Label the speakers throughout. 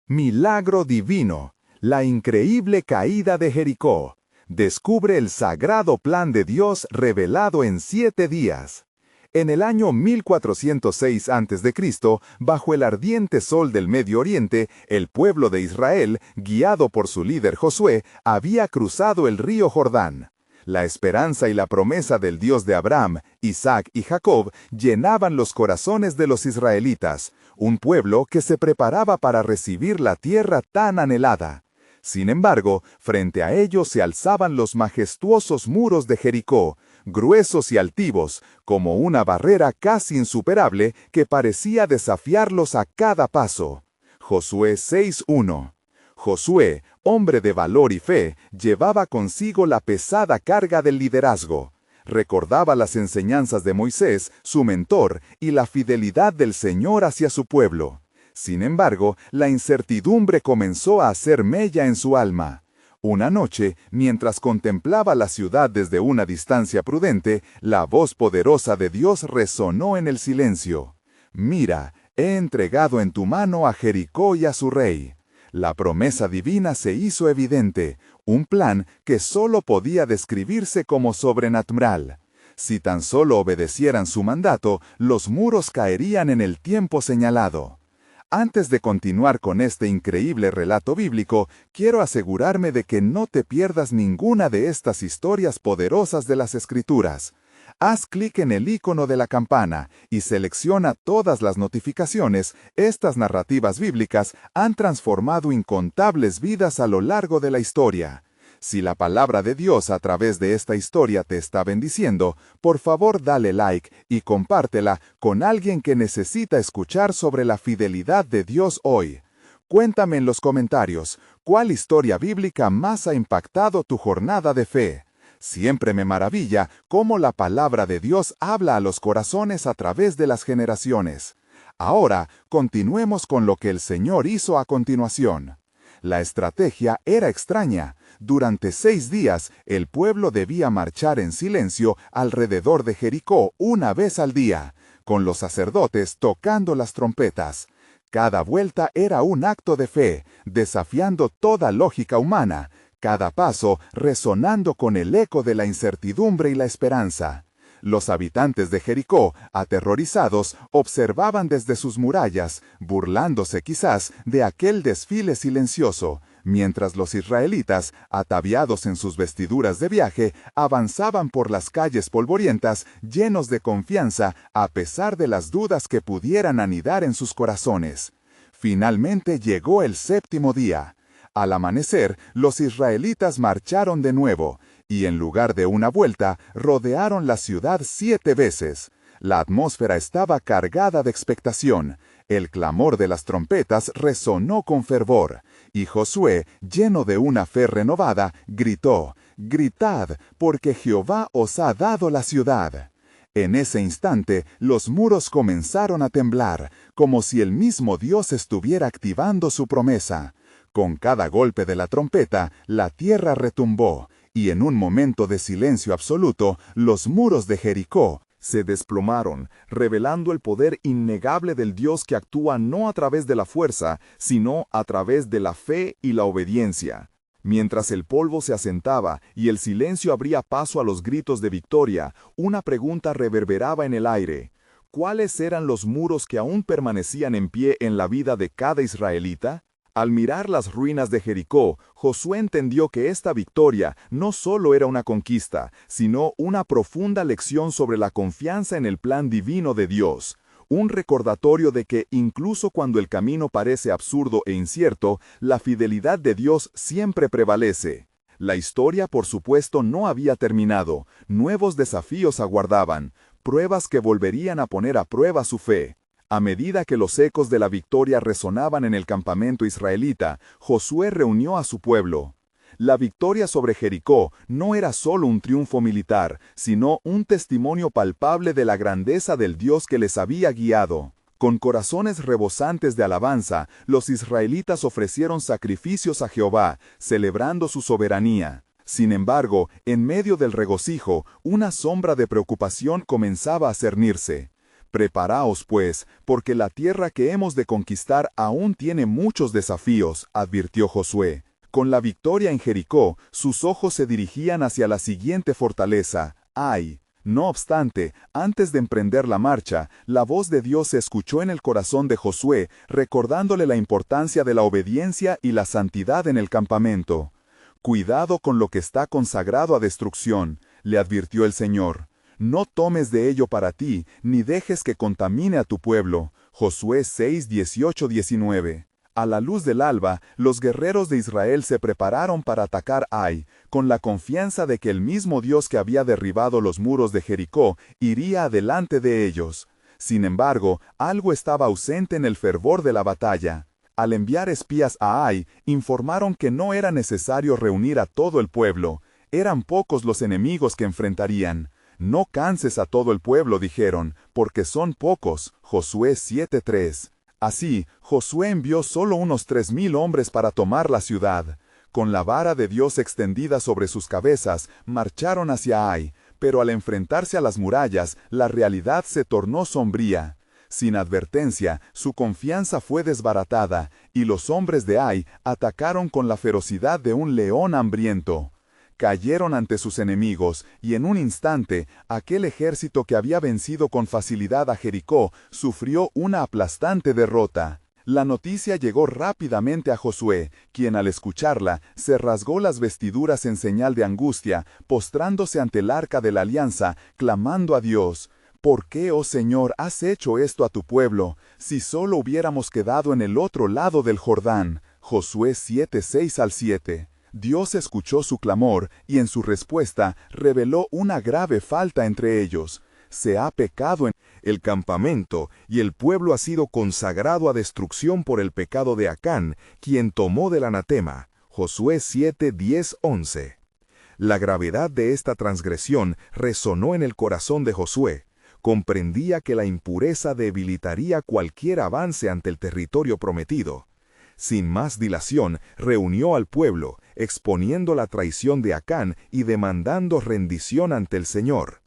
Speaker 1: Milagro divino. La increíble caída de Jericó. Descubre el sagrado plan de Dios revelado en 7 días. En el año 1406 a.C., bajo el ardiente sol del Medio Oriente, el pueblo de Israel, guiado por su líder Josué, había cruzado el río Jordán. La esperanza y la promesa del Dios de Abraham, Isaac y Jacob llenaban los corazones de los israelitas, un pueblo que se preparaba para recibir la tierra tan anhelada. Sin embargo, frente a ellos se alzaban los majestuosos muros de Jericó, gruesos y altivos, como una barrera casi insuperable que parecía desafiarlos a cada paso. Josué 6:1. Josué, hombre de valor y fe, llevaba consigo la pesada carga del liderazgo. Recordaba las enseñanzas de Moisés, su mentor, y la fidelidad del Señor hacia su pueblo. Sin embargo, la incertidumbre comenzó a hacer mella en su alma. Una noche, mientras contemplaba la ciudad desde una distancia prudente, la voz poderosa de Dios resonó en el silencio. «Mira, he entregado en tu mano a Jericó y a su rey». La promesa divina se hizo evidente, un plan que solo podía describirse como sobrenatural. Si tan solo obedecieran su mandato, los muros caerían en el tiempo señalado. Antes de continuar con este increíble relato bíblico, quiero asegurarme de que no te pierdas ninguna de estas historias poderosas de las Escrituras. Haz clic en el icono de la campana y selecciona todas las notificaciones. Estas narrativas bíblicas han transformado incontables vidas a lo largo de la historia. Si la palabra de Dios a través de esta historia te está bendiciendo, por favor dale like y compártela con alguien que necesita escuchar sobre la fidelidad de Dios hoy. Cuéntame en los comentarios, ¿cuál historia bíblica más ha impactado tu jornada de fe? Siempre me maravilla cómo la palabra de Dios habla a los corazones a través de las generaciones. Ahora, continuemos con lo que el Señor hizo a continuación. La estrategia era extraña. Durante 6 días, el pueblo debía marchar en silencio alrededor de Jericó una vez al día, con los sacerdotes tocando las trompetas. Cada vuelta era un acto de fe, desafiando toda lógica humana, cada paso resonando con el eco de la incertidumbre y la esperanza. Los habitantes de Jericó, aterrorizados, observaban desde sus murallas, burlándose quizás de aquel desfile silencioso, mientras los israelitas, ataviados en sus vestiduras de viaje, avanzaban por las calles polvorientas, llenos de confianza, a pesar de las dudas que pudieran anidar en sus corazones. Finalmente llegó el 7º día. Al amanecer, los israelitas marcharon de nuevo, y en lugar de una vuelta, rodearon la ciudad 7 veces. La atmósfera estaba cargada de expectación. El clamor de las trompetas resonó con fervor, y Josué, lleno de una fe renovada, gritó: «Gritad, porque Jehová os ha dado la ciudad». En ese instante, los muros comenzaron a temblar, como si el mismo Dios estuviera activando su promesa. Con cada golpe de la trompeta, la tierra retumbó, y en un momento de silencio absoluto, los muros de Jericó se desplomaron, revelando el poder innegable del Dios que actúa no a través de la fuerza, sino a través de la fe y la obediencia. Mientras el polvo se asentaba y el silencio abría paso a los gritos de victoria, una pregunta reverberaba en el aire. ¿Cuáles eran los muros que aún permanecían en pie en la vida de cada israelita? Al mirar las ruinas de Jericó, Josué entendió que esta victoria no solo era una conquista, sino una profunda lección sobre la confianza en el plan divino de Dios. Un recordatorio de que incluso cuando el camino parece absurdo e incierto, la fidelidad de Dios siempre prevalece. La historia, por supuesto, no había terminado. Nuevos desafíos aguardaban, pruebas que volverían a poner a prueba su fe. A medida que los ecos de la victoria resonaban en el campamento israelita, Josué reunió a su pueblo. La victoria sobre Jericó no era solo un triunfo militar, sino un testimonio palpable de la grandeza del Dios que les había guiado. Con corazones rebosantes de alabanza, los israelitas ofrecieron sacrificios a Jehová, celebrando su soberanía. Sin embargo, en medio del regocijo, una sombra de preocupación comenzaba a cernirse. Preparaos, pues, porque la tierra que hemos de conquistar aún tiene muchos desafíos, advirtió Josué. Con la victoria en Jericó, sus ojos se dirigían hacia la siguiente fortaleza, Ai. No obstante, antes de emprender la marcha, la voz de Dios se escuchó en el corazón de Josué, recordándole la importancia de la obediencia y la santidad en el campamento. Cuidado con lo que está consagrado a destrucción, le advirtió el Señor. No tomes de ello para ti, ni dejes que contamine a tu pueblo. Josué 6, 18, 19. A la luz del alba, los guerreros de Israel se prepararon para atacar Ai, con la confianza de que el mismo Dios que había derribado los muros de Jericó iría adelante de ellos. Sin embargo, algo estaba ausente en el fervor de la batalla. Al enviar espías a Ai, informaron que no era necesario reunir a todo el pueblo. Eran pocos los enemigos que enfrentarían. No canses a todo el pueblo, dijeron, porque son pocos. Josué 7:3. Así, Josué envió solo unos 3,000 hombres para tomar la ciudad. Con la vara de Dios extendida sobre sus cabezas, marcharon hacia Ai, pero al enfrentarse a las murallas, la realidad se tornó sombría. Sin advertencia, su confianza fue desbaratada, y los hombres de Ai atacaron con la ferocidad de un león hambriento. Cayeron ante sus enemigos, y en un instante, aquel ejército que había vencido con facilidad a Jericó sufrió una aplastante derrota. La noticia llegó rápidamente a Josué, quien al escucharla se rasgó las vestiduras en señal de angustia, postrándose ante el arca de la alianza, clamando a Dios: ¿Por qué, oh Señor, has hecho esto a tu pueblo? Si solo hubiéramos quedado en el otro lado del Jordán. Josué 7, 6-7. Dios escuchó su clamor y en su respuesta reveló una grave falta entre ellos. Se ha pecado en el campamento y el pueblo ha sido consagrado a destrucción por el pecado de Acán, quien tomó del anatema. Josué 7, 10, 11. La gravedad de esta transgresión resonó en el corazón de Josué. Comprendía que la impureza debilitaría cualquier avance ante el territorio prometido. Sin más dilación, reunió al pueblo, exponiendo la traición de Acán y demandando rendición ante el Señor.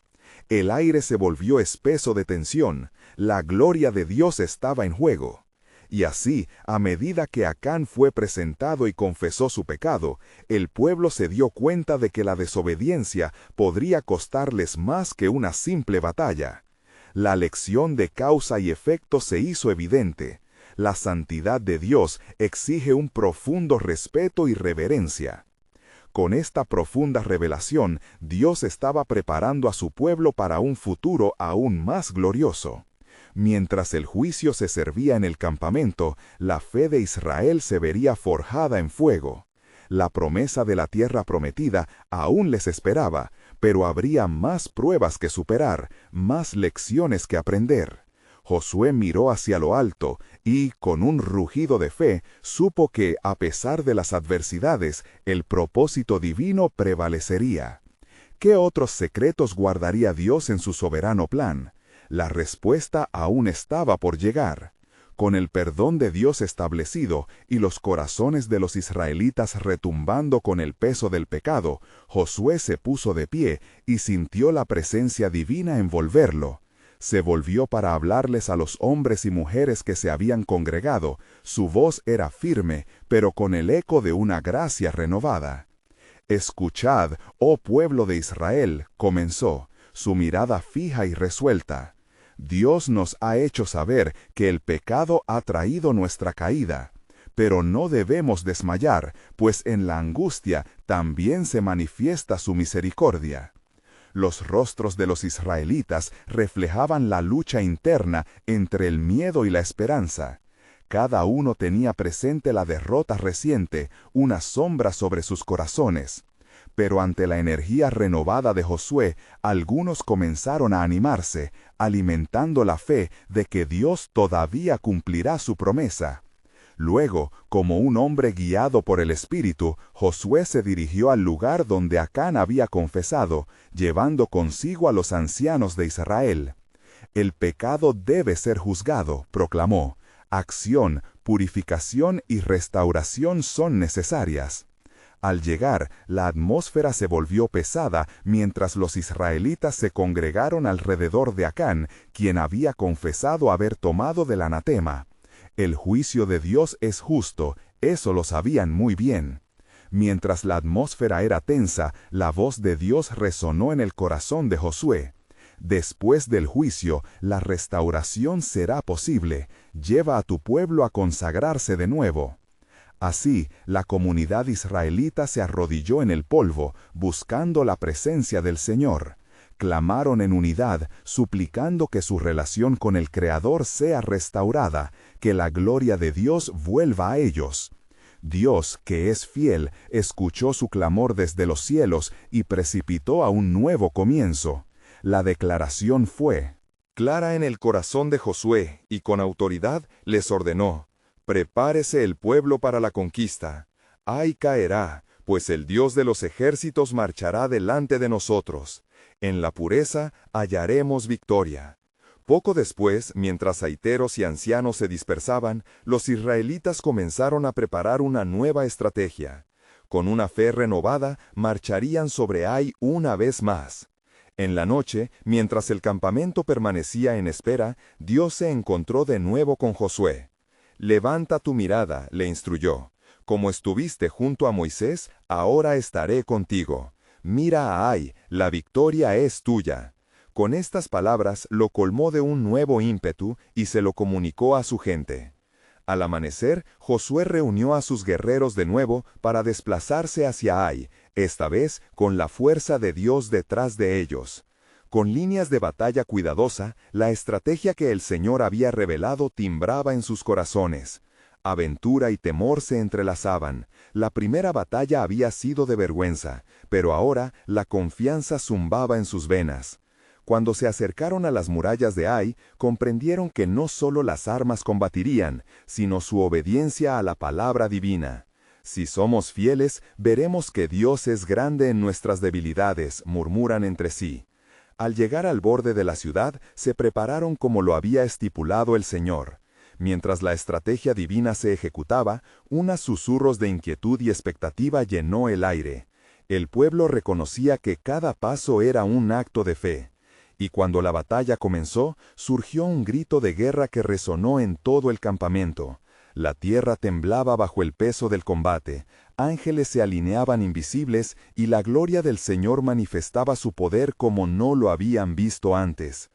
Speaker 1: El aire se volvió espeso de tensión, la gloria de Dios estaba en juego. Y así, a medida que Acán fue presentado y confesó su pecado, el pueblo se dio cuenta de que la desobediencia podría costarles más que una simple batalla. La lección de causa y efecto se hizo evidente. La santidad de Dios exige un profundo respeto y reverencia. Con esta profunda revelación, Dios estaba preparando a su pueblo para un futuro aún más glorioso. Mientras el juicio se servía en el campamento, la fe de Israel se vería forjada en fuego. La promesa de la tierra prometida aún les esperaba, pero habría más pruebas que superar, más lecciones que aprender. Josué miró hacia lo alto y, con un rugido de fe, supo que, a pesar de las adversidades, el propósito divino prevalecería. ¿Qué otros secretos guardaría Dios en su soberano plan? La respuesta aún estaba por llegar. Con el perdón de Dios establecido y los corazones de los israelitas retumbando con el peso del pecado, Josué se puso de pie y sintió la presencia divina envolverlo. Se volvió para hablarles a los hombres y mujeres que se habían congregado. Su voz era firme, pero con el eco de una gracia renovada. «Escuchad, oh pueblo de Israel», comenzó, su mirada fija y resuelta. «Dios nos ha hecho saber que el pecado ha traído nuestra caída. Pero no debemos desmayar, pues en la angustia también se manifiesta su misericordia». Los rostros de los israelitas reflejaban la lucha interna entre el miedo y la esperanza. Cada uno tenía presente la derrota reciente, una sombra sobre sus corazones. Pero ante la energía renovada de Josué, algunos comenzaron a animarse, alimentando la fe de que Dios todavía cumplirá su promesa. Luego, como un hombre guiado por el Espíritu, Josué se dirigió al lugar donde Acán había confesado, llevando consigo a los ancianos de Israel. «El pecado debe ser juzgado», proclamó. «Acción, purificación y restauración son necesarias». Al llegar, la atmósfera se volvió pesada mientras los israelitas se congregaron alrededor de Acán, quien había confesado haber tomado del anatema. El juicio de Dios es justo, eso lo sabían muy bien. Mientras la atmósfera era tensa, la voz de Dios resonó en el corazón de Josué. Después del juicio, la restauración será posible. Lleva a tu pueblo a consagrarse de nuevo. Así, la comunidad israelita se arrodilló en el polvo, buscando la presencia del Señor. Clamaron en unidad, suplicando que su relación con el Creador sea restaurada, que la gloria de Dios vuelva a ellos. Dios, que es fiel, escuchó su clamor desde los cielos y precipitó a un nuevo comienzo. La declaración fue clara en el corazón de Josué, y con autoridad les ordenó: prepárese el pueblo para la conquista. Ai caerá, pues el Dios de los ejércitos marchará delante de nosotros. En la pureza hallaremos victoria. Poco después, mientras saiteros y ancianos se dispersaban, los israelitas comenzaron a preparar una nueva estrategia. Con una fe renovada, marcharían sobre Ai una vez más. En la noche, mientras el campamento permanecía en espera, Dios se encontró de nuevo con Josué. Levanta tu mirada, le instruyó. Como estuviste junto a Moisés, ahora estaré contigo. Mira a Ai, la victoria es tuya. Con estas palabras lo colmó de un nuevo ímpetu y se lo comunicó a su gente. Al amanecer, Josué reunió a sus guerreros de nuevo para desplazarse hacia Ai, esta vez con la fuerza de Dios detrás de ellos. Con líneas de batalla cuidadosa, la estrategia que el Señor había revelado timbraba en sus corazones. Aventura y temor se entrelazaban. La primera batalla había sido de vergüenza, pero ahora la confianza zumbaba en sus venas. Cuando se acercaron a las murallas de Ai, comprendieron que no solo las armas combatirían, sino su obediencia a la palabra divina. Si somos fieles, veremos que Dios es grande en nuestras debilidades, murmuran entre sí. Al llegar al borde de la ciudad, se prepararon como lo había estipulado el Señor. Mientras la estrategia divina se ejecutaba, unos susurros de inquietud y expectativa llenó el aire. El pueblo reconocía que cada paso era un acto de fe. Y cuando la batalla comenzó, surgió un grito de guerra que resonó en todo el campamento. La tierra temblaba bajo el peso del combate, ángeles se alineaban invisibles y la gloria del Señor manifestaba su poder como no lo habían visto antes.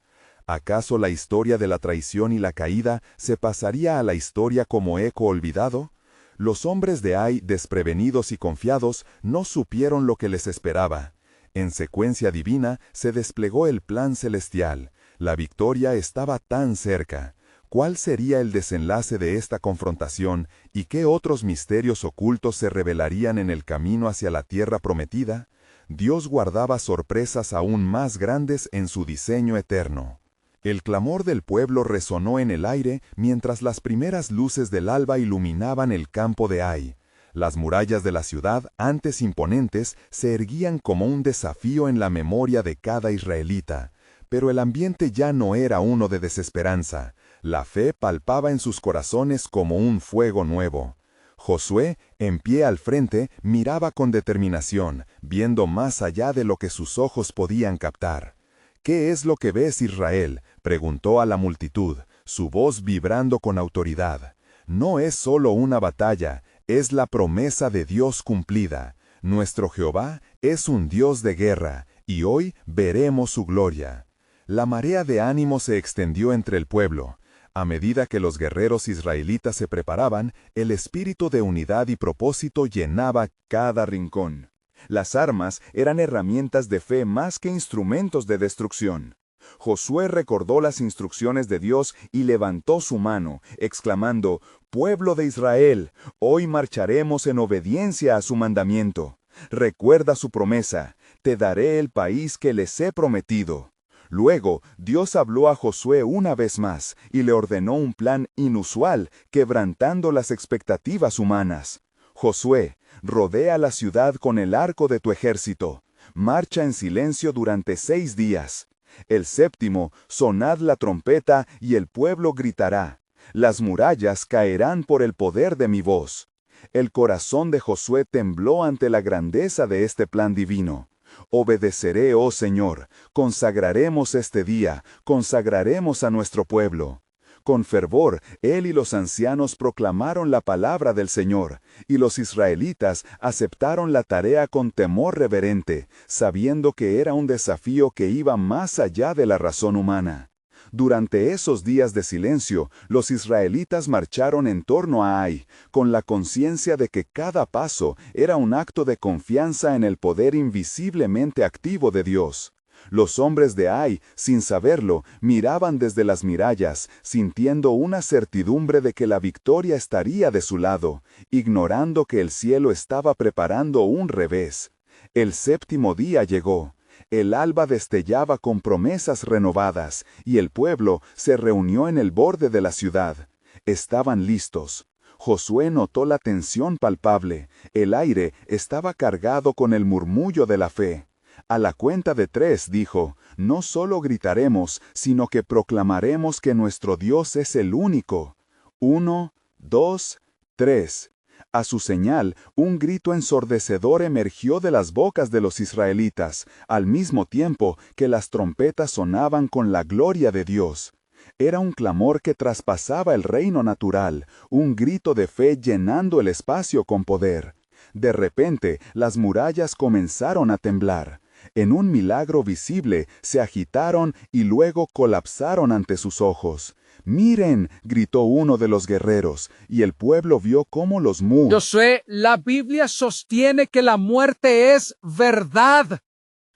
Speaker 1: ¿Acaso la historia de la traición y la caída se pasaría a la historia como eco olvidado? Los hombres de Ai, desprevenidos y confiados, no supieron lo que les esperaba. En secuencia divina se desplegó el plan celestial. La victoria estaba tan cerca. ¿Cuál sería el desenlace de esta confrontación y qué otros misterios ocultos se revelarían en el camino hacia la tierra prometida? Dios guardaba sorpresas aún más grandes en su diseño eterno. El clamor del pueblo resonó en el aire mientras las primeras luces del alba iluminaban el campo de Ai. Las murallas de la ciudad, antes imponentes, se erguían como un desafío en la memoria de cada israelita. Pero el ambiente ya no era uno de desesperanza. La fe palpaba en sus corazones como un fuego nuevo. Josué, en pie al frente, miraba con determinación, viendo más allá de lo que sus ojos podían captar. «¿Qué es lo que ves, Israel?», preguntó a la multitud, su voz vibrando con autoridad. «No es solo una batalla, es la promesa de Dios cumplida. Nuestro Jehová es un Dios de guerra, y hoy veremos su gloria». La marea de ánimo se extendió entre el pueblo. A medida que los guerreros israelitas se preparaban, el espíritu de unidad y propósito llenaba cada rincón. Las armas eran herramientas de fe más que instrumentos de destrucción. Josué recordó las instrucciones de Dios y levantó su mano, exclamando: «Pueblo de Israel, hoy marcharemos en obediencia a su mandamiento. Recuerda su promesa, te daré el país que les he prometido». Luego, Dios habló a Josué una vez más y le ordenó un plan inusual, quebrantando las expectativas humanas. «Josué, rodea la ciudad con el arco de tu ejército. Marcha en silencio durante 6 días. El séptimo, sonad la trompeta y el pueblo gritará. Las murallas caerán por el poder de mi voz. El corazón de Josué tembló ante la grandeza de este plan divino. Obedeceré, oh Señor, consagraremos este día, consagraremos a nuestro pueblo. Con fervor, él y los ancianos proclamaron la palabra del Señor, y los israelitas aceptaron la tarea con temor reverente, sabiendo que era un desafío que iba más allá de la razón humana. Durante esos días de silencio, los israelitas marcharon en torno a Ai, con la conciencia de que cada paso era un acto de confianza en el poder invisiblemente activo de Dios. Los hombres de Ai, sin saberlo, miraban desde las mirallas, sintiendo una certidumbre de que la victoria estaría de su lado, ignorando que el cielo estaba preparando un revés. El séptimo día llegó. El alba destellaba con promesas renovadas, y el pueblo se reunió en el borde de la ciudad. Estaban listos. Josué notó la tensión palpable. El aire estaba cargado con el murmullo de la fe. A la cuenta de 3 dijo, no solo gritaremos, sino que proclamaremos que nuestro Dios es el único. 1, 2, 3. A su señal, un grito ensordecedor emergió de las bocas de los israelitas, al mismo tiempo que las trompetas sonaban con la gloria de Dios. Era un clamor que traspasaba el reino natural, un grito de fe llenando el espacio con poder. De repente, las murallas comenzaron a temblar. En un milagro visible, se agitaron y luego colapsaron ante sus ojos. «¡Miren!», gritó uno de los guerreros, y el pueblo vio cómo los muros.
Speaker 2: Josué, la Biblia sostiene que la muerte es verdad.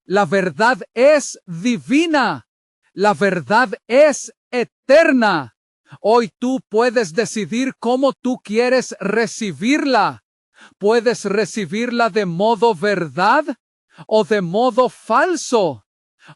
Speaker 2: La verdad es divina. La verdad es eterna. Hoy tú puedes decidir cómo tú quieres recibirla. Puedes recibirla de modo verdad o de modo falso.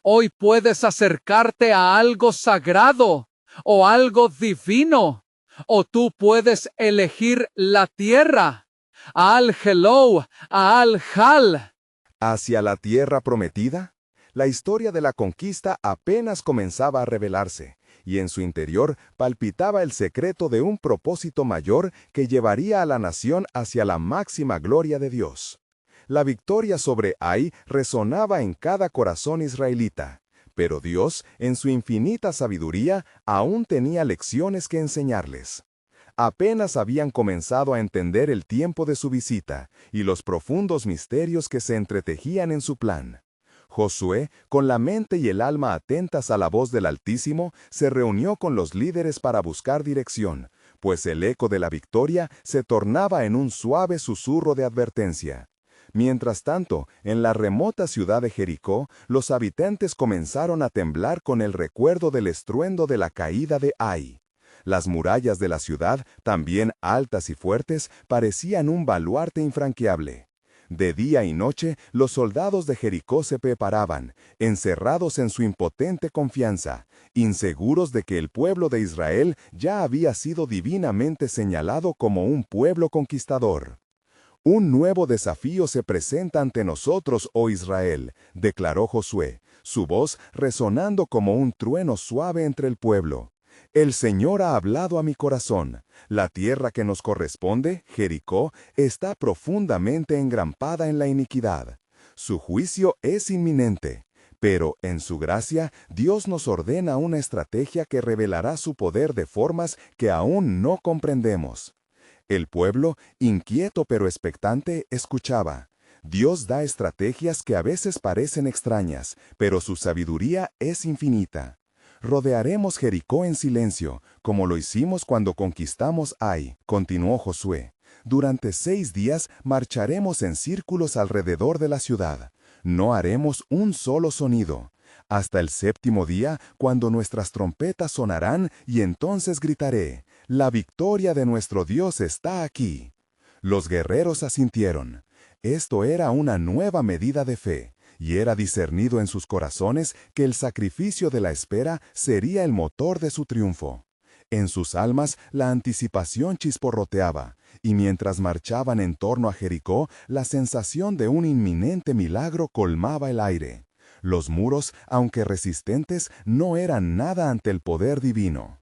Speaker 2: Hoy puedes acercarte a algo sagrado o algo divino, o tú puedes elegir la tierra, al-Helou, al-Hal.
Speaker 1: ¿Hacia la tierra prometida? La historia de la conquista apenas comenzaba a revelarse, y en su interior palpitaba el secreto de un propósito mayor que llevaría a la nación hacia la máxima gloria de Dios. La victoria sobre Ai resonaba en cada corazón israelita, pero Dios, en su infinita sabiduría, aún tenía lecciones que enseñarles. Apenas habían comenzado a entender el tiempo de su visita y los profundos misterios que se entretejían en su plan. Josué, con la mente y el alma atentas a la voz del Altísimo, se reunió con los líderes para buscar dirección, pues el eco de la victoria se tornaba en un suave susurro de advertencia. Mientras tanto, en la remota ciudad de Jericó, los habitantes comenzaron a temblar con el recuerdo del estruendo de la caída de Ai. Las murallas de la ciudad, también altas y fuertes, parecían un baluarte infranqueable. De día y noche, los soldados de Jericó se preparaban, encerrados en su impotente confianza, inseguros de que el pueblo de Israel ya había sido divinamente señalado como un pueblo conquistador. «Un nuevo desafío se presenta ante nosotros, oh Israel», declaró Josué, su voz resonando como un trueno suave entre el pueblo. «El Señor ha hablado a mi corazón. La tierra que nos corresponde, Jericó, está profundamente engrampada en la iniquidad. Su juicio es inminente. Pero, en su gracia, Dios nos ordena una estrategia que revelará su poder de formas que aún no comprendemos». El pueblo, inquieto pero expectante, escuchaba. Dios da estrategias que a veces parecen extrañas, pero su sabiduría es infinita. «Rodearemos Jericó en silencio, como lo hicimos cuando conquistamos Ai», continuó Josué. «Durante 6 días marcharemos en círculos alrededor de la ciudad. No haremos un solo sonido. Hasta el 7º día, cuando nuestras trompetas sonarán, y entonces gritaré, «La victoria de nuestro Dios está aquí». Los guerreros asintieron. Esto era una nueva medida de fe, y era discernido en sus corazones que el sacrificio de la espera sería el motor de su triunfo. En sus almas la anticipación chisporroteaba, y mientras marchaban en torno a Jericó, la sensación de un inminente milagro colmaba el aire. Los muros, aunque resistentes, no eran nada ante el poder divino.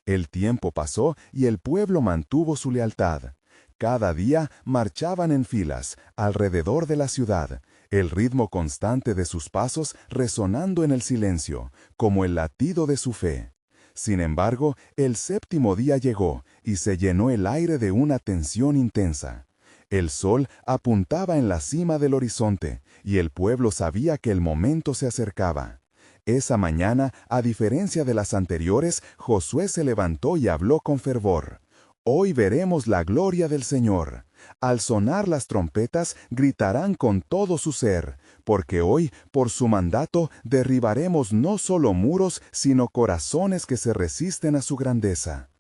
Speaker 1: El tiempo pasó y el pueblo mantuvo su lealtad. Cada día marchaban en filas, alrededor de la ciudad, el ritmo constante de sus pasos resonando en el silencio, como el latido de su fe. Sin embargo, el séptimo día llegó y se llenó el aire de una tensión intensa. El sol apuntaba en la cima del horizonte y el pueblo sabía que el momento se acercaba. Esa mañana, a diferencia de las anteriores, Josué se levantó y habló con fervor. Hoy veremos la gloria del Señor. Al sonar las trompetas, gritarán con todo su ser, porque hoy, por su mandato, derribaremos no solo muros, sino corazones que se resisten a su grandeza.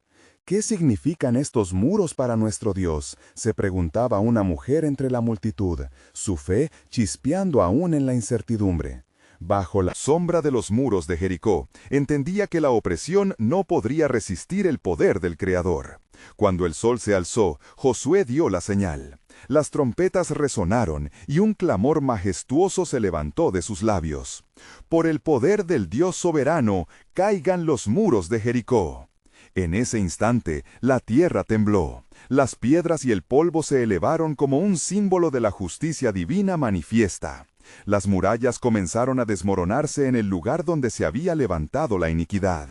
Speaker 1: ¿Qué significan estos muros para nuestro Dios?, se preguntaba una mujer entre la multitud, su fe chispeando aún en la incertidumbre. Bajo la sombra de los muros de Jericó, entendía que la opresión no podría resistir el poder del Creador. Cuando el sol se alzó, Josué dio la señal. Las trompetas resonaron y un clamor majestuoso se levantó de sus labios. Por el poder del Dios soberano, caigan los muros de Jericó. En ese instante, la tierra tembló. Las piedras y el polvo se elevaron como un símbolo de la justicia divina manifiesta. Las murallas comenzaron a desmoronarse en el lugar donde se había levantado la iniquidad.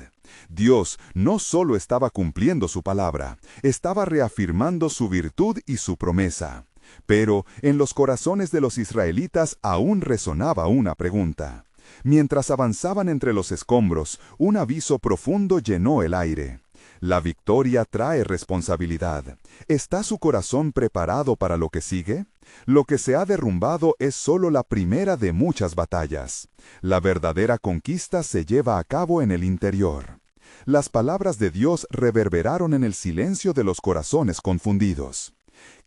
Speaker 1: Dios no solo estaba cumpliendo su palabra, estaba reafirmando su virtud y su promesa. Pero en los corazones de los israelitas aún resonaba una pregunta. Mientras avanzaban entre los escombros, un aviso profundo llenó el aire. La victoria trae responsabilidad. ¿Está su corazón preparado para lo que sigue? Lo que se ha derrumbado es solo la primera de muchas batallas. La verdadera conquista se lleva a cabo en el interior. Las palabras de Dios reverberaron en el silencio de los corazones confundidos.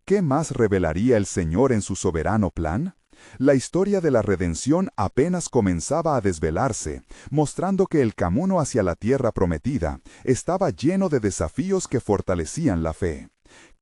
Speaker 1: ¿Qué más revelaría el Señor en su soberano plan? La historia de la redención apenas comenzaba a desvelarse, mostrando que el camino hacia la tierra prometida estaba lleno de desafíos que fortalecían la fe.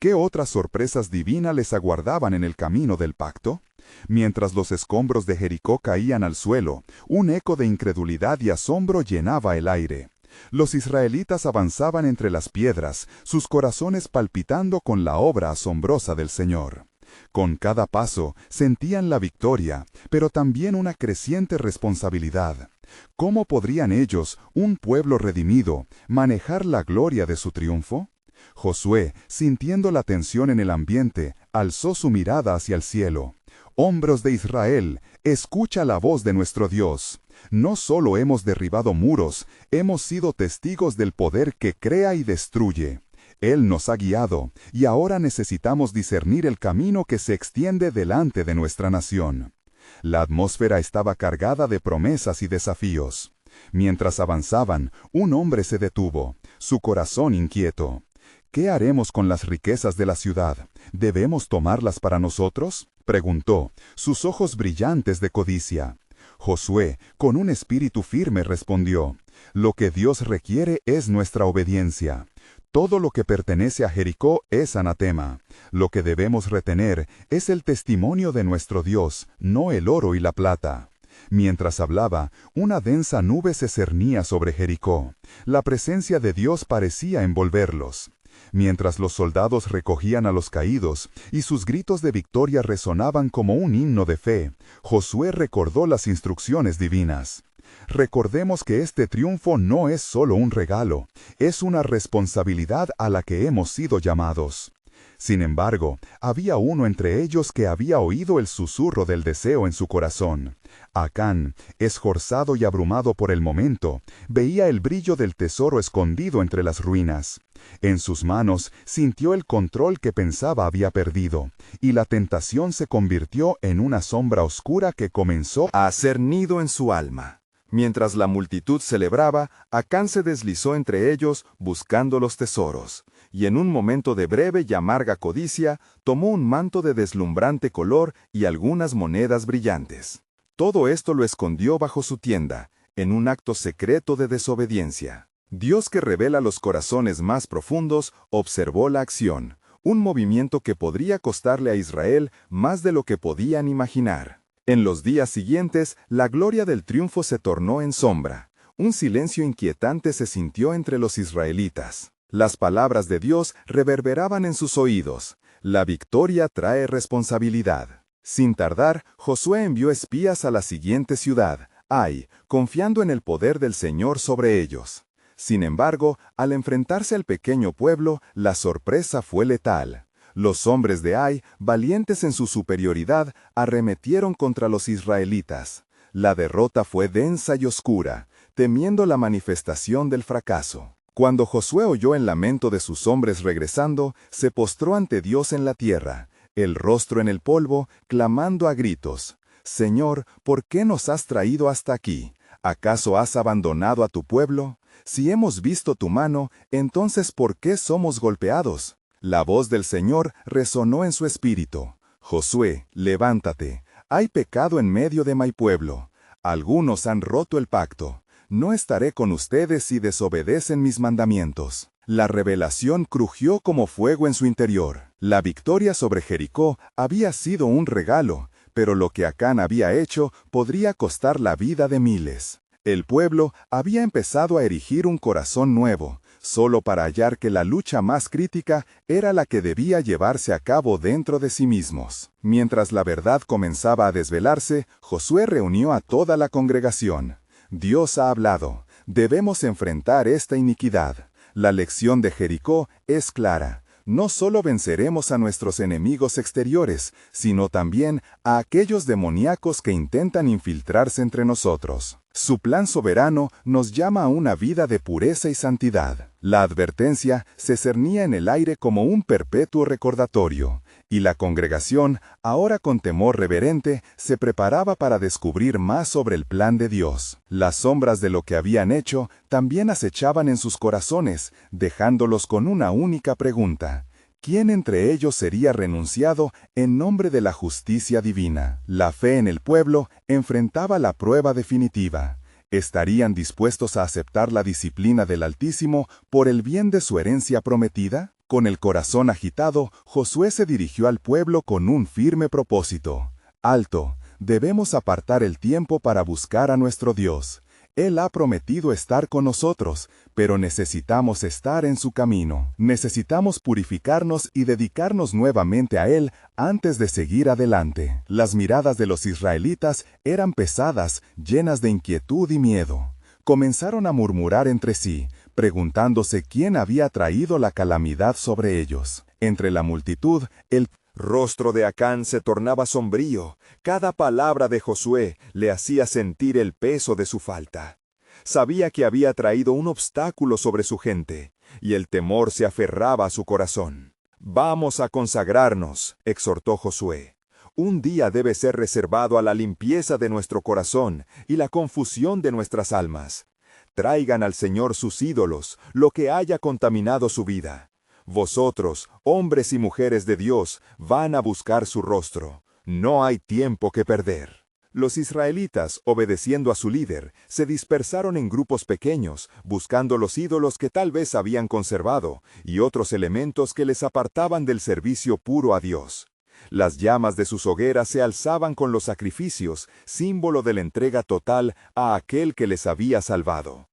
Speaker 1: ¿Qué otras sorpresas divinas les aguardaban en el camino del pacto? Mientras los escombros de Jericó caían al suelo, un eco de incredulidad y asombro llenaba el aire. Los israelitas avanzaban entre las piedras, sus corazones palpitando con la obra asombrosa del Señor. Con cada paso sentían la victoria, pero también una creciente responsabilidad. ¿Cómo podrían ellos, un pueblo redimido, manejar la gloria de su triunfo? Josué, sintiendo la tensión en el ambiente, alzó su mirada hacia el cielo. Hombros de Israel, escucha la voz de nuestro Dios. No solo hemos derribado muros, hemos sido testigos del poder que crea y destruye. Él nos ha guiado, y ahora necesitamos discernir el camino que se extiende delante de nuestra nación. La atmósfera estaba cargada de promesas y desafíos. Mientras avanzaban, un hombre se detuvo, su corazón inquieto. ¿Qué haremos con las riquezas de la ciudad? ¿Debemos tomarlas para nosotros?, preguntó, sus ojos brillantes de codicia. Josué, con un espíritu firme, respondió, lo que Dios requiere es nuestra obediencia. Todo lo que pertenece a Jericó es anatema. Lo que debemos retener es el testimonio de nuestro Dios, no el oro y la plata. Mientras hablaba, una densa nube se cernía sobre Jericó. La presencia de Dios parecía envolverlos. Mientras los soldados recogían a los caídos, y sus gritos de victoria resonaban como un himno de fe, Josué recordó las instrucciones divinas. Recordemos que este triunfo no es solo un regalo, es una responsabilidad a la que hemos sido llamados. Sin embargo, había uno entre ellos que había oído el susurro del deseo en su corazón. Acán, esforzado y abrumado por el momento, veía el brillo del tesoro escondido entre las ruinas. En sus manos sintió el control que pensaba había perdido, y la tentación se convirtió en una sombra oscura que comenzó a hacer nido en su alma. Mientras la multitud celebraba, Acán se deslizó entre ellos buscando los tesoros, y en un momento de breve y amarga codicia, tomó un manto de deslumbrante color y algunas monedas brillantes. Todo esto lo escondió bajo su tienda, en un acto secreto de desobediencia. Dios, que revela los corazones más profundos, observó la acción, un movimiento que podría costarle a Israel más de lo que podían imaginar. En los días siguientes, la gloria del triunfo se tornó en sombra. Un silencio inquietante se sintió entre los israelitas. Las palabras de Dios reverberaban en sus oídos. La victoria trae responsabilidad. Sin tardar, Josué envió espías a la siguiente ciudad, Ai, confiando en el poder del Señor sobre ellos. Sin embargo, al enfrentarse al pequeño pueblo, la sorpresa fue letal. Los hombres de Ai, valientes en su superioridad, arremetieron contra los israelitas. La derrota fue densa y oscura, temiendo la manifestación del fracaso. Cuando Josué oyó el lamento de sus hombres regresando, se postró ante Dios en la tierra, el rostro en el polvo, clamando a gritos: «Señor, ¿por qué nos has traído hasta aquí? ¿Acaso has abandonado a tu pueblo? Si hemos visto tu mano, entonces ¿por qué somos golpeados?». La voz del Señor resonó en su espíritu: «Josué, levántate. Hay pecado en medio de mi pueblo. Algunos han roto el pacto. No estaré con ustedes si desobedecen mis mandamientos». La revelación crujió como fuego en su interior. La victoria sobre Jericó había sido un regalo, pero lo que Acán había hecho podría costar la vida de miles. El pueblo había empezado a erigir un corazón nuevo, solo para hallar que la lucha más crítica era la que debía llevarse a cabo dentro de sí mismos. Mientras la verdad comenzaba a desvelarse, Josué reunió a toda la congregación. «Dios ha hablado. Debemos enfrentar esta iniquidad. La lección de Jericó es clara. No solo venceremos a nuestros enemigos exteriores, sino también a aquellos demoníacos que intentan infiltrarse entre nosotros. Su plan soberano nos llama a una vida de pureza y santidad». La advertencia se cernía en el aire como un perpetuo recordatorio, y la congregación, ahora con temor reverente, se preparaba para descubrir más sobre el plan de Dios. Las sombras de lo que habían hecho también acechaban en sus corazones, dejándolos con una única pregunta: ¿quién entre ellos sería renunciado en nombre de la justicia divina? La fe en el pueblo enfrentaba la prueba definitiva. ¿Estarían dispuestos a aceptar la disciplina del Altísimo por el bien de su herencia prometida? Con el corazón agitado, Josué se dirigió al pueblo con un firme propósito. «Alto, debemos apartar el tiempo para buscar a nuestro Dios. Él ha prometido estar con nosotros, pero necesitamos estar en su camino. Necesitamos purificarnos y dedicarnos nuevamente a Él antes de seguir adelante». Las miradas de los israelitas eran pesadas, llenas de inquietud y miedo. Comenzaron a murmurar entre sí, preguntándose quién había traído la calamidad sobre ellos. Entre la multitud, el rostro de Acán se tornaba sombrío. Cada palabra de Josué le hacía sentir el peso de su falta. Sabía que había traído un obstáculo sobre su gente, y el temor se aferraba a su corazón. «Vamos a consagrarnos», exhortó Josué. «Un día debe ser reservado a la limpieza de nuestro corazón y la confusión de nuestras almas. Traigan al Señor sus ídolos, lo que haya contaminado su vida. Vosotros, hombres y mujeres de Dios, van a buscar su rostro. No hay tiempo que perder». Los israelitas, obedeciendo a su líder, se dispersaron en grupos pequeños, buscando los ídolos que tal vez habían conservado, y otros elementos que les apartaban del servicio puro a Dios. Las llamas de sus hogueras se alzaban con los sacrificios, símbolo de la entrega total a aquel que les había salvado.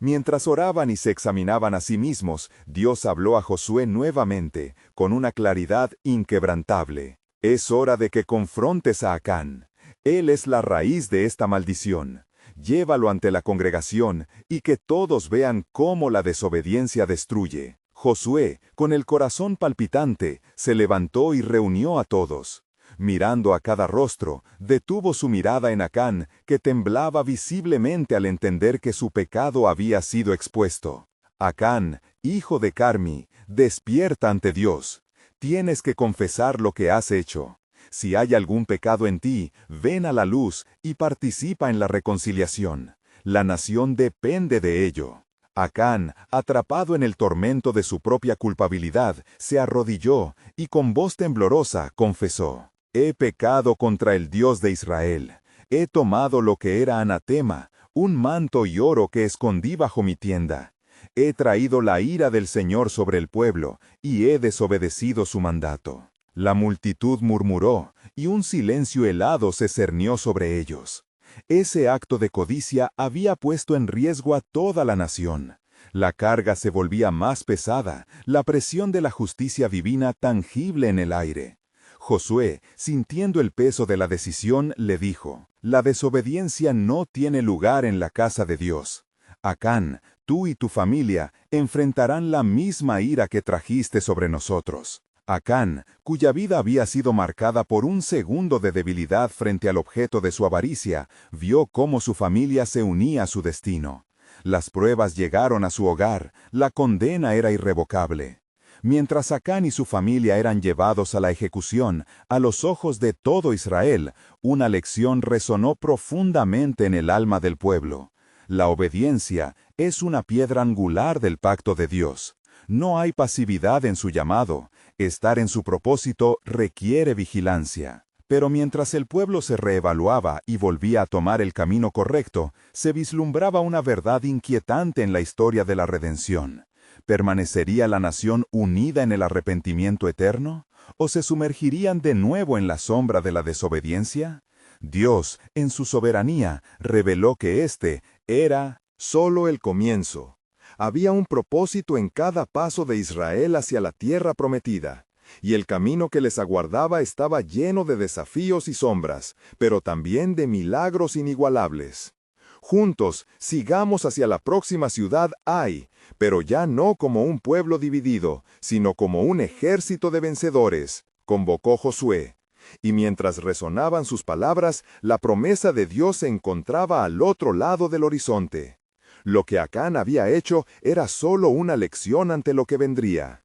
Speaker 1: Mientras oraban y se examinaban a sí mismos, Dios habló a Josué nuevamente, con una claridad inquebrantable. «Es hora de que confrontes a Acán. Él es la raíz de esta maldición. Llévalo ante la congregación y que todos vean cómo la desobediencia destruye». Josué, con el corazón palpitante, se levantó y reunió a todos. Mirando a cada rostro, detuvo su mirada en Acán, que temblaba visiblemente al entender que su pecado había sido expuesto. «Acán, hijo de Carmi, despierta ante Dios. Tienes que confesar lo que has hecho. Si hay algún pecado en ti, ven a la luz y participa en la reconciliación. La nación depende de ello». Acán, atrapado en el tormento de su propia culpabilidad, se arrodilló y con voz temblorosa confesó: «He pecado contra el Dios de Israel. He tomado lo que era anatema, un manto y oro que escondí bajo mi tienda. He traído la ira del Señor sobre el pueblo y he desobedecido su mandato». La multitud murmuró y un silencio helado se cernió sobre ellos. Ese acto de codicia había puesto en riesgo a toda la nación. La carga se volvía más pesada, la presión de la justicia divina tangible en el aire. Josué, sintiendo el peso de la decisión, le dijo: «La desobediencia no tiene lugar en la casa de Dios. Acán, tú y tu familia enfrentarán la misma ira que trajiste sobre nosotros». Acán, cuya vida había sido marcada por un segundo de debilidad frente al objeto de su avaricia, vio cómo su familia se unía a su destino. Las pruebas llegaron a su hogar, la condena era irrevocable. Mientras Acán y su familia eran llevados a la ejecución, a los ojos de todo Israel, una lección resonó profundamente en el alma del pueblo. La obediencia es una piedra angular del pacto de Dios. No hay pasividad en su llamado. Estar en su propósito requiere vigilancia. Pero mientras el pueblo se reevaluaba y volvía a tomar el camino correcto, se vislumbraba una verdad inquietante en la historia de la redención. ¿Permanecería la nación unida en el arrepentimiento eterno? ¿O se sumergirían de nuevo en la sombra de la desobediencia? Dios, en su soberanía, reveló que este era solo el comienzo. Había un propósito en cada paso de Israel hacia la tierra prometida, y el camino que les aguardaba estaba lleno de desafíos y sombras, pero también de milagros inigualables. Juntos, sigamos hacia la próxima ciudad Ai, pero ya no como un pueblo dividido, sino como un ejército de vencedores, convocó Josué. Y mientras resonaban sus palabras, la promesa de Dios se encontraba al otro lado del horizonte. Lo que Acán había hecho era solo una lección ante lo que vendría.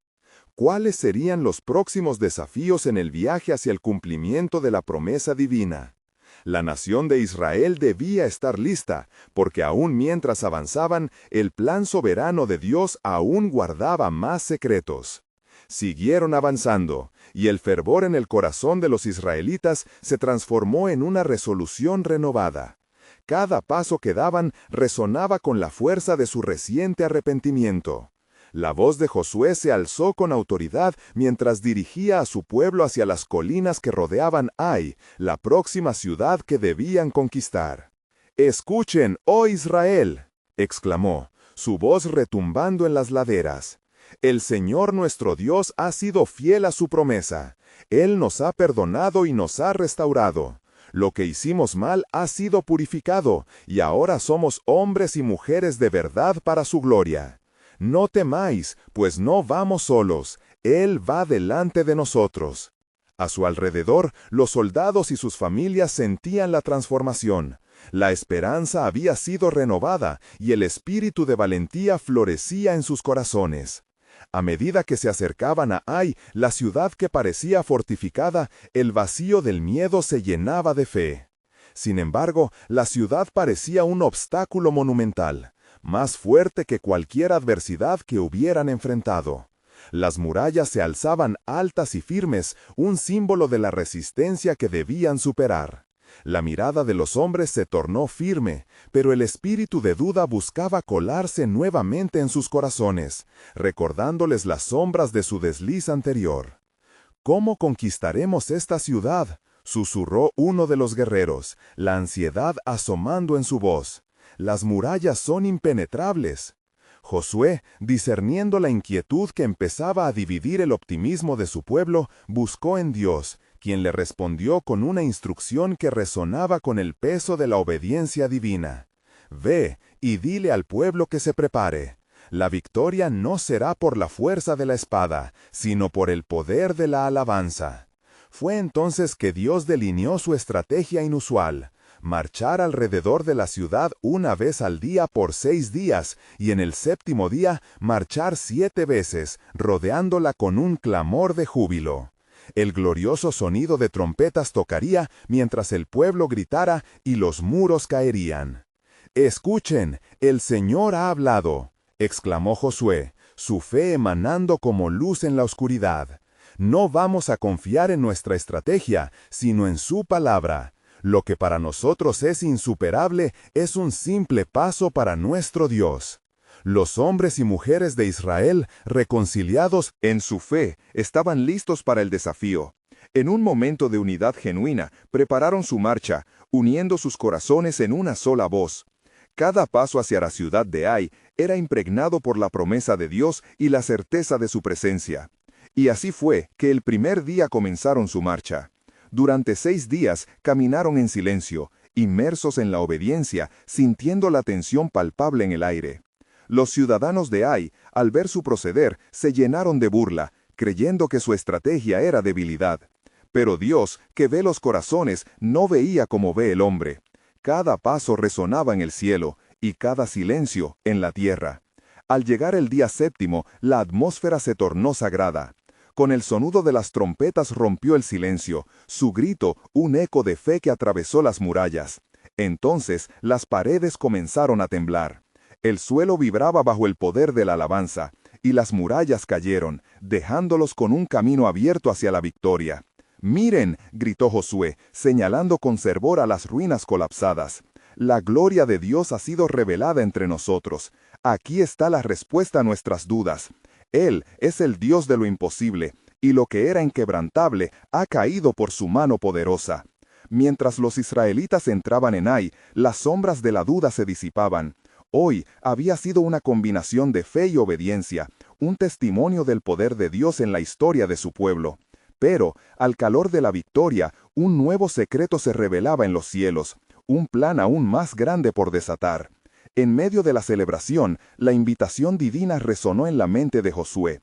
Speaker 1: ¿Cuáles serían los próximos desafíos en el viaje hacia el cumplimiento de la promesa divina? La nación de Israel debía estar lista, porque aún mientras avanzaban, el plan soberano de Dios aún guardaba más secretos. Siguieron avanzando, y el fervor en el corazón de los israelitas se transformó en una resolución renovada. Cada paso que daban resonaba con la fuerza de su reciente arrepentimiento. La voz de Josué se alzó con autoridad mientras dirigía a su pueblo hacia las colinas que rodeaban Ai, la próxima ciudad que debían conquistar. «Escuchen, oh Israel», exclamó, su voz retumbando en las laderas. «El Señor nuestro Dios ha sido fiel a su promesa. Él nos ha perdonado y nos ha restaurado. Lo que hicimos mal ha sido purificado, y ahora somos hombres y mujeres de verdad para su gloria. No temáis, pues no vamos solos, Él va delante de nosotros». A su alrededor, los soldados y sus familias sentían la transformación. La esperanza había sido renovada, y el espíritu de valentía florecía en sus corazones. A medida que se acercaban a Ai, la ciudad que parecía fortificada, el vacío del miedo se llenaba de fe. Sin embargo, la ciudad parecía un obstáculo monumental, más fuerte que cualquier adversidad que hubieran enfrentado. Las murallas se alzaban altas y firmes, un símbolo de la resistencia que debían superar. La mirada de los hombres se tornó firme, pero el espíritu de duda buscaba colarse nuevamente en sus corazones, recordándoles las sombras de su desliz anterior. «¿Cómo conquistaremos esta ciudad?», susurró uno de los guerreros, la ansiedad asomando en su voz. «Las murallas son impenetrables». Josué, discerniendo la inquietud que empezaba a dividir el optimismo de su pueblo, buscó en Dios, quien le respondió con una instrucción que resonaba con el peso de la obediencia divina. «Ve y dile al pueblo que se prepare. La victoria no será por la fuerza de la espada, sino por el poder de la alabanza». Fue entonces que Dios delineó su estrategia inusual: marchar alrededor de la ciudad una vez al día por 6 días, y en el séptimo día marchar 7 veces, rodeándola con un clamor de júbilo. El glorioso sonido de trompetas tocaría mientras el pueblo gritara y los muros caerían. «Escuchen, el Señor ha hablado», exclamó Josué, su fe emanando como luz en la oscuridad. «No vamos a confiar en nuestra estrategia, sino en su palabra. Lo que para nosotros es insuperable es un simple paso para nuestro Dios». Los hombres y mujeres de Israel, reconciliados en su fe, estaban listos para el desafío. En un momento de unidad genuina, prepararon su marcha, uniendo sus corazones en una sola voz. Cada paso hacia la ciudad de Ai Era impregnado por la promesa de Dios y la certeza de su presencia. Y así fue que el primer día comenzaron su marcha. Durante 6 días caminaron en silencio, inmersos en la obediencia, sintiendo la tensión palpable en el aire. Los ciudadanos de Ai, al ver su proceder, se llenaron de burla, creyendo que su estrategia era debilidad. Pero Dios, que ve los corazones, no veía como ve el hombre. Cada paso resonaba en el cielo, y cada silencio en la tierra. Al llegar el día séptimo, la atmósfera se tornó sagrada. Con el sonido de las trompetas rompió el silencio, su grito un eco de fe que atravesó las murallas. Entonces las paredes comenzaron a temblar. El suelo vibraba bajo el poder de la alabanza, y las murallas cayeron, dejándolos con un camino abierto hacia la victoria. «Miren», gritó Josué, señalando con fervor a las ruinas colapsadas. «La gloria de Dios ha sido revelada entre nosotros. Aquí está la respuesta a nuestras dudas. Él es el Dios de lo imposible, y lo que era inquebrantable ha caído por su mano poderosa». Mientras los israelitas entraban en Ai, las sombras de la duda se disipaban. Hoy había sido una combinación de fe y obediencia, un testimonio del poder de Dios en la historia de su pueblo. Pero, al calor de la victoria, un nuevo secreto se revelaba en los cielos, un plan aún más grande por desatar. En medio de la celebración, la invitación divina resonó en la mente de Josué.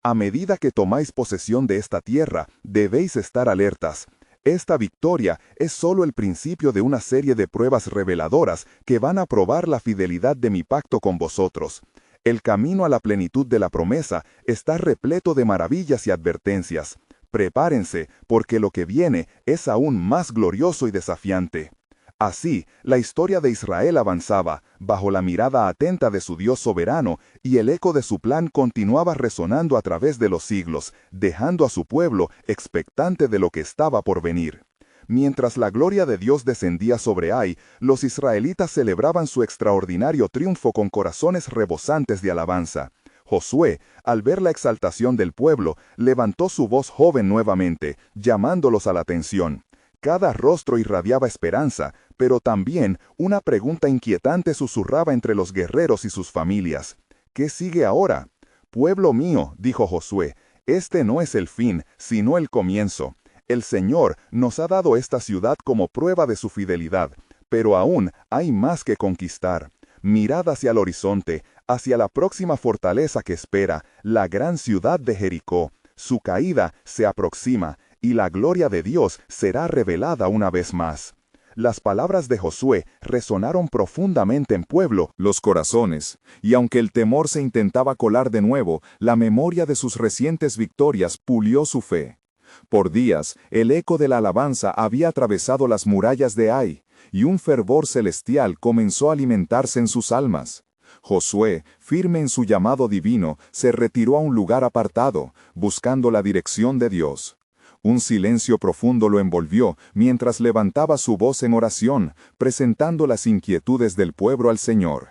Speaker 1: A medida que tomáis posesión de esta tierra, debéis estar alertas. Esta victoria es solo el principio de una serie de pruebas reveladoras que van a probar la fidelidad de mi pacto con vosotros. El camino a la plenitud de la promesa está repleto de maravillas y advertencias. Prepárense, porque lo que viene es aún más glorioso y desafiante. Así, la historia de Israel avanzaba, bajo la mirada atenta de su Dios soberano, y el eco de su plan continuaba resonando a través de los siglos, dejando a su pueblo expectante de lo que estaba por venir. Mientras la gloria de Dios descendía sobre Ai, los israelitas celebraban su extraordinario triunfo con corazones rebosantes de alabanza. Josué, al ver la exaltación del pueblo, levantó su voz joven nuevamente, llamándolos a la atención. Cada rostro irradiaba esperanza, pero también una pregunta inquietante susurraba entre los guerreros y sus familias. ¿Qué sigue ahora? «Pueblo mío», dijo Josué, «este no es el fin, sino el comienzo. El Señor nos ha dado esta ciudad como prueba de su fidelidad, pero aún hay más que conquistar. Mirad hacia el horizonte, hacia la próxima fortaleza que espera, la gran ciudad de Jericó. Su caída se aproxima, y la gloria de Dios será revelada una vez más». Las palabras de Josué resonaron profundamente en pueblo, los corazones, y aunque el temor se intentaba colar de nuevo, la memoria de sus recientes victorias pulió su fe. Por días, el eco de la alabanza había atravesado las murallas de Ai, y un fervor celestial comenzó a alimentarse en sus almas. Josué, firme en su llamado divino, se retiró a un lugar apartado, buscando la dirección de Dios. Un silencio profundo lo envolvió mientras levantaba su voz en oración, presentando las inquietudes del pueblo al Señor.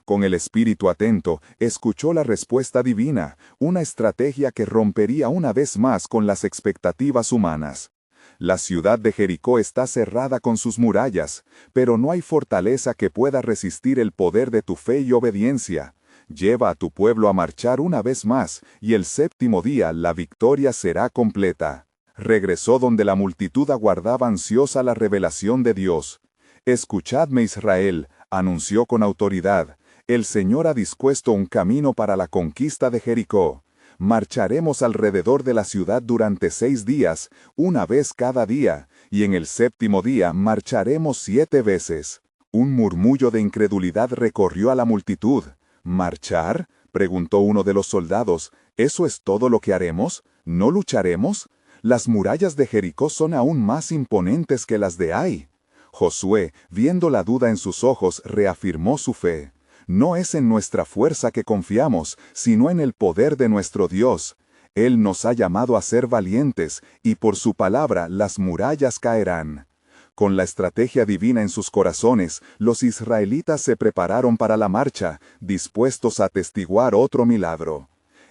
Speaker 1: Con el espíritu atento, escuchó la respuesta divina, una estrategia que rompería una vez más con las expectativas humanas. La ciudad de Jericó está cerrada con sus murallas, pero no hay fortaleza que pueda resistir el poder de tu fe y obediencia. Lleva a tu pueblo a marchar una vez más, y el séptimo día la victoria será completa. Regresó donde la multitud aguardaba ansiosa la revelación de Dios. «Escuchadme, Israel», anunció con autoridad, «el Señor ha dispuesto un camino para la conquista de Jericó. Marcharemos alrededor de la ciudad durante 6 días, una vez cada día, y en el séptimo día marcharemos 7 veces». Un murmullo de incredulidad recorrió a la multitud. «¿Marchar?», preguntó uno de los soldados. «¿Eso es todo lo que haremos? ¿No lucharemos? Las murallas de Jericó son aún más imponentes que las de Ai». Josué, viendo la duda en sus ojos, reafirmó su fe. «No es en nuestra fuerza que confiamos, sino en el poder de nuestro Dios. Él nos ha llamado a ser valientes, y por su palabra las murallas caerán». Con la estrategia divina en sus corazones, los israelitas se prepararon para la marcha, dispuestos a atestiguar otro milagro.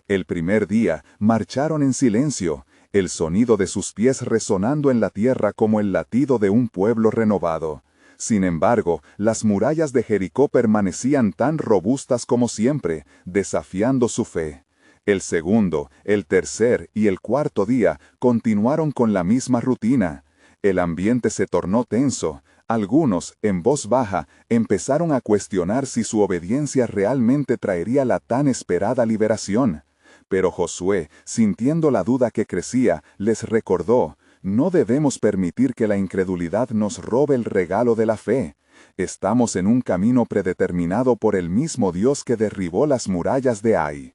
Speaker 1: El primer día marcharon en silencio, el sonido de sus pies resonando en la tierra como el latido de un pueblo renovado. Sin embargo, las murallas de Jericó permanecían tan robustas como siempre, desafiando su fe. El segundo, el tercer y el cuarto día continuaron con la misma rutina. El ambiente se tornó tenso. Algunos, en voz baja, empezaron a cuestionar si su obediencia realmente traería la tan esperada liberación. Pero Josué, sintiendo la duda que crecía, les recordó: no debemos permitir que la incredulidad nos robe el regalo de la fe. Estamos en un camino predeterminado por el mismo Dios que derribó las murallas de Ai.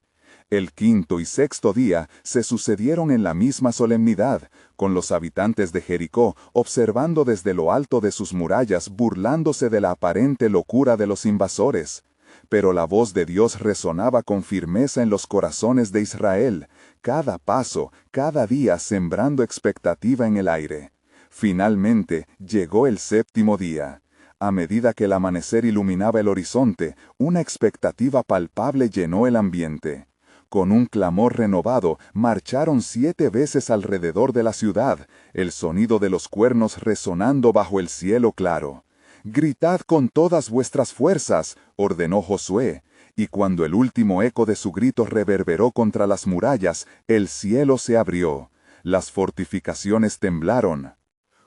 Speaker 1: El quinto y sexto día se sucedieron en la misma solemnidad, con los habitantes de Jericó observando desde lo alto de sus murallas, burlándose de la aparente locura de los invasores. Pero la voz de Dios resonaba con firmeza en los corazones de Israel, cada paso, cada día sembrando expectativa en el aire. Finalmente llegó el séptimo día. A medida que el amanecer iluminaba el horizonte, una expectativa palpable llenó el ambiente. Con un clamor renovado, marcharon 7 veces alrededor de la ciudad, el sonido de los cuernos resonando bajo el cielo claro. «Gritad con todas vuestras fuerzas», ordenó Josué, y cuando el último eco de su grito reverberó contra las murallas, el cielo se abrió. Las fortificaciones temblaron.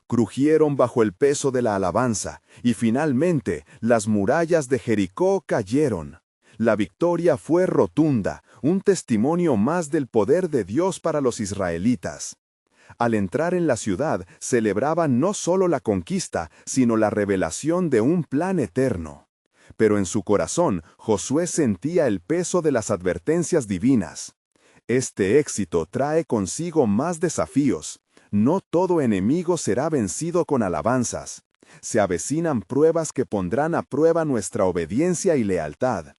Speaker 3: Crujieron bajo el peso de la alabanza, y finalmente las murallas de Jericó cayeron. La victoria fue rotunda, un testimonio más del poder de Dios para los israelitas. Al entrar en la ciudad, celebraban no solo la conquista, sino la revelación de un plan eterno. Pero en su corazón, Josué sentía el peso de las advertencias divinas. Este éxito trae consigo más desafíos. No todo enemigo será vencido con alabanzas. Se avecinan pruebas que pondrán a prueba nuestra obediencia y lealtad.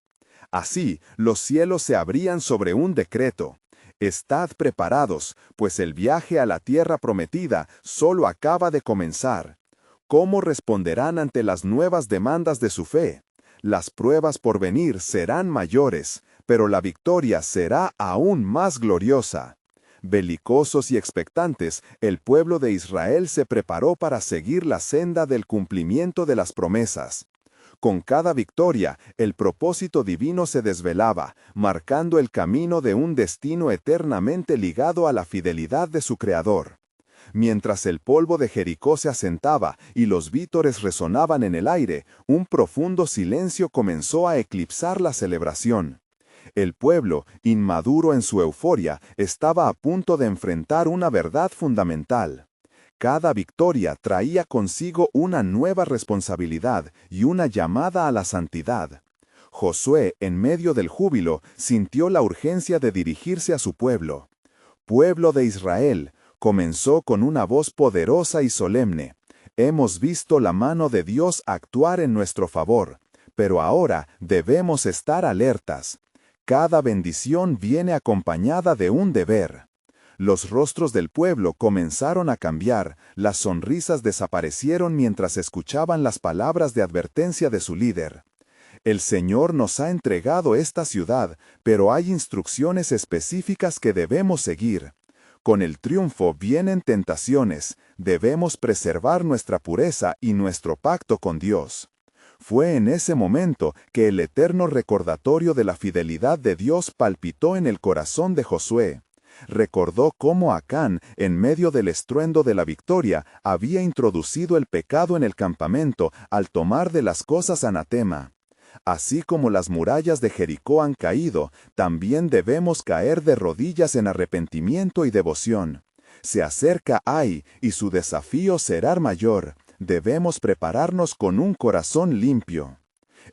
Speaker 3: Así, los cielos se abrían sobre un decreto: «Estad preparados, pues el viaje a la tierra prometida solo acaba de comenzar». ¿Cómo responderán ante las nuevas demandas de su fe? Las pruebas por venir serán mayores, pero la victoria será aún más gloriosa. Belicosos y expectantes, el pueblo de Israel se preparó para seguir la senda del cumplimiento de las promesas. Con cada victoria, el propósito divino se desvelaba, marcando el camino de un destino eternamente ligado a la fidelidad de su Creador. Mientras el polvo de Jericó se asentaba y los vítores resonaban en el aire, un profundo silencio comenzó a eclipsar la celebración. El pueblo, inmaduro en su euforia, estaba a punto de enfrentar una verdad fundamental. Cada victoria traía consigo una nueva responsabilidad y una llamada a la santidad. Josué, en medio del júbilo, sintió la urgencia de dirigirse a su pueblo. «Pueblo de Israel», comenzó con una voz poderosa y solemne, «hemos visto la mano de Dios actuar en nuestro favor, pero ahora debemos estar alertas. Cada bendición viene acompañada de un deber». Los rostros del pueblo comenzaron a cambiar, las sonrisas desaparecieron mientras escuchaban las palabras de advertencia de su líder. «El Señor nos ha entregado esta ciudad, pero hay instrucciones específicas que debemos seguir. Con el triunfo vienen tentaciones, debemos preservar nuestra pureza y nuestro pacto con Dios». Fue en ese momento que el eterno recordatorio de la fidelidad de Dios palpitó en el corazón de Josué. Recordó cómo Acán, en medio del estruendo de la victoria, había introducido el pecado en el campamento al tomar de las cosas anatema. Así como las murallas de Jericó han caído, también debemos caer de rodillas en arrepentimiento y devoción. Se acerca Ai y su desafío será mayor. Debemos prepararnos con un corazón limpio.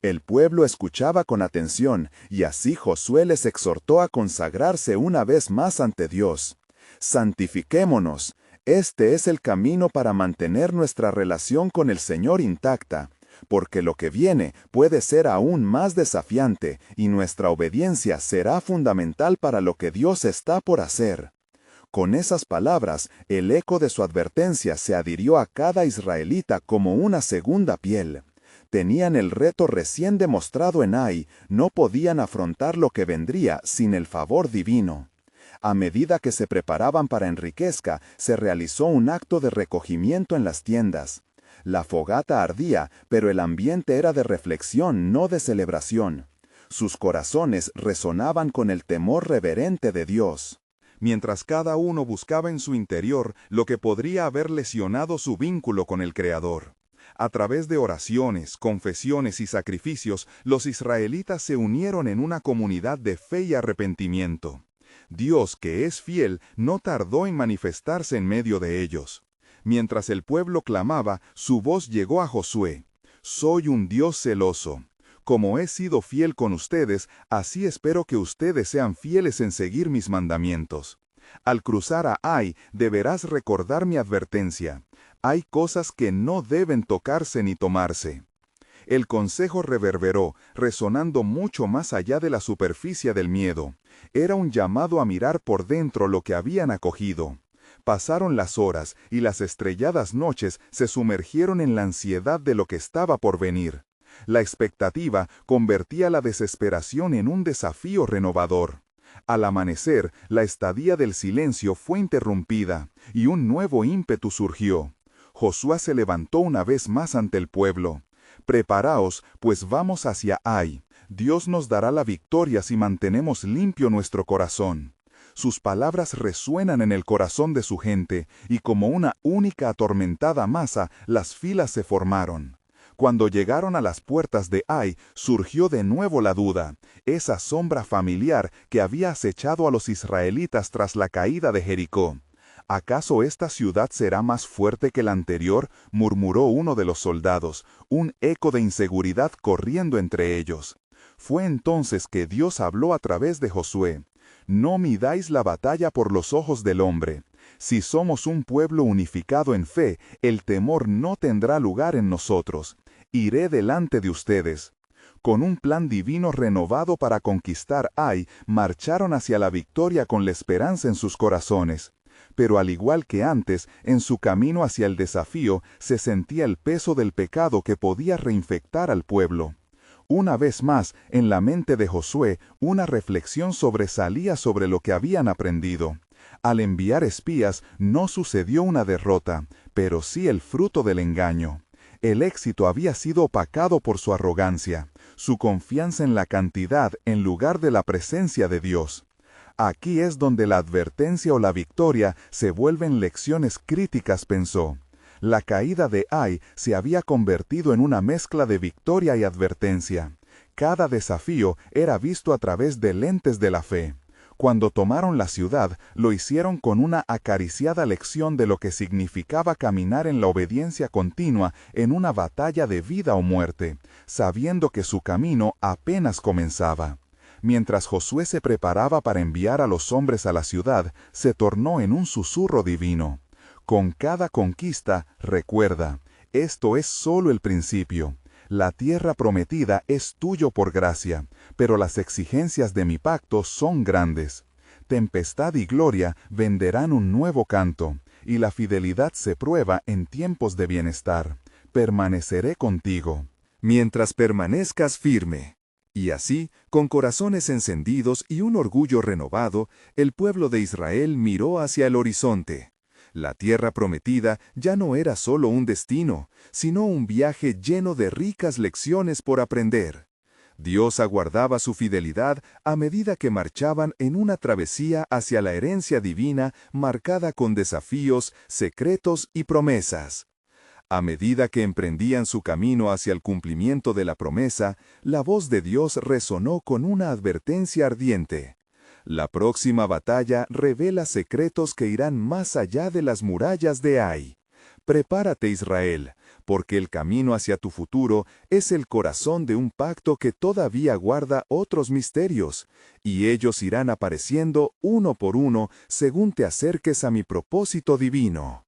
Speaker 3: El pueblo escuchaba con atención, y así Josué les exhortó a consagrarse una vez más ante Dios. «Santifiquémonos. Este es el camino para mantener nuestra relación con el Señor intacta, porque lo que viene puede ser aún más desafiante, y nuestra obediencia será fundamental para lo que Dios está por hacer». Con esas palabras, el eco de su advertencia se adhirió a cada israelita como una segunda piel. Tenían el reto recién demostrado en Ai, no podían afrontar lo que vendría sin el favor divino. A medida que se preparaban para Enriquezca, se realizó un acto de recogimiento en las tiendas. La fogata ardía, pero el ambiente era de reflexión, no de celebración. Sus corazones resonaban con el temor reverente de Dios.
Speaker 1: Mientras cada uno buscaba en su interior lo que podría haber lesionado su vínculo con el Creador. A través de oraciones, confesiones y sacrificios, los israelitas se unieron en una comunidad de fe y arrepentimiento. Dios, que es fiel, no tardó en manifestarse en medio de ellos. Mientras el pueblo clamaba, su voz llegó a Josué: «Soy un Dios celoso. Como he sido fiel con ustedes, así espero que ustedes sean fieles en seguir mis mandamientos. Al cruzar a Ai, deberás recordar mi advertencia. Hay cosas que no deben tocarse ni tomarse». El consejo reverberó, resonando mucho más allá de la superficie del miedo. Era un llamado a mirar por dentro lo que habían acogido. Pasaron las horas y las estrelladas noches se sumergieron en la ansiedad de lo que estaba por venir. La expectativa convertía la desesperación en un desafío renovador. Al amanecer, la estadía del silencio fue interrumpida, y un nuevo ímpetu surgió. Josué se levantó una vez más ante el pueblo. «Preparaos, pues vamos hacia Ai. Dios nos dará la victoria si mantenemos limpio nuestro corazón». Sus palabras resuenan en el corazón de su gente, y como una única atormentada masa, las filas se formaron. Cuando llegaron a las puertas de Ai, surgió de nuevo la duda, esa sombra familiar que había acechado a los israelitas tras la caída de Jericó. «¿Acaso esta ciudad será más fuerte que la anterior?», murmuró uno de los soldados, un eco de inseguridad corriendo entre ellos. Fue entonces que Dios habló a través de Josué: «No midáis la batalla por los ojos del hombre. Si somos un pueblo unificado en fe, el temor no tendrá lugar en nosotros. Iré delante de ustedes». Con un plan divino renovado para conquistar Ai, marcharon hacia la victoria con la esperanza en sus corazones. Pero al igual que antes, en su camino hacia el desafío, se sentía el peso del pecado que podía reinfectar al pueblo. Una vez más, en la mente de Josué, una reflexión sobresalía sobre lo que habían aprendido. Al enviar espías, no sucedió una derrota, pero sí el fruto del engaño. El éxito había sido opacado por su arrogancia, su confianza en la cantidad en lugar de la presencia de Dios. Aquí es donde la advertencia o la victoria se vuelven lecciones críticas, pensó. La caída de Ai se había convertido en una mezcla de victoria y advertencia. Cada desafío era visto a través de lentes de la fe. Cuando tomaron la ciudad, lo hicieron con una acariciada lección de lo que significaba caminar en la obediencia continua en una batalla de vida o muerte, sabiendo que su camino apenas comenzaba. Mientras Josué se preparaba para enviar a los hombres a la ciudad, se tornó en un susurro divino. Con cada conquista, recuerda, esto es solo el principio. La tierra prometida es tuyo por gracia, pero las exigencias de mi pacto son grandes. Tempestad y gloria venderán un nuevo canto, y la fidelidad se prueba en tiempos de bienestar. Permaneceré contigo, mientras permanezcas firme. Y así, con corazones encendidos y un orgullo renovado, el pueblo de Israel miró hacia el horizonte. La tierra prometida ya no era solo un destino, sino un viaje lleno de ricas lecciones por aprender. Dios aguardaba su fidelidad a medida que marchaban en una travesía hacia la herencia divina marcada con desafíos, secretos y promesas. A medida que emprendían su camino hacia el cumplimiento de la promesa, la voz de Dios resonó con una advertencia ardiente. La próxima batalla revela secretos que irán más allá de las murallas de Ai. Prepárate, Israel, porque el camino hacia tu futuro es el corazón de un pacto que todavía guarda otros misterios, y ellos irán apareciendo uno por uno según te acerques a mi propósito divino.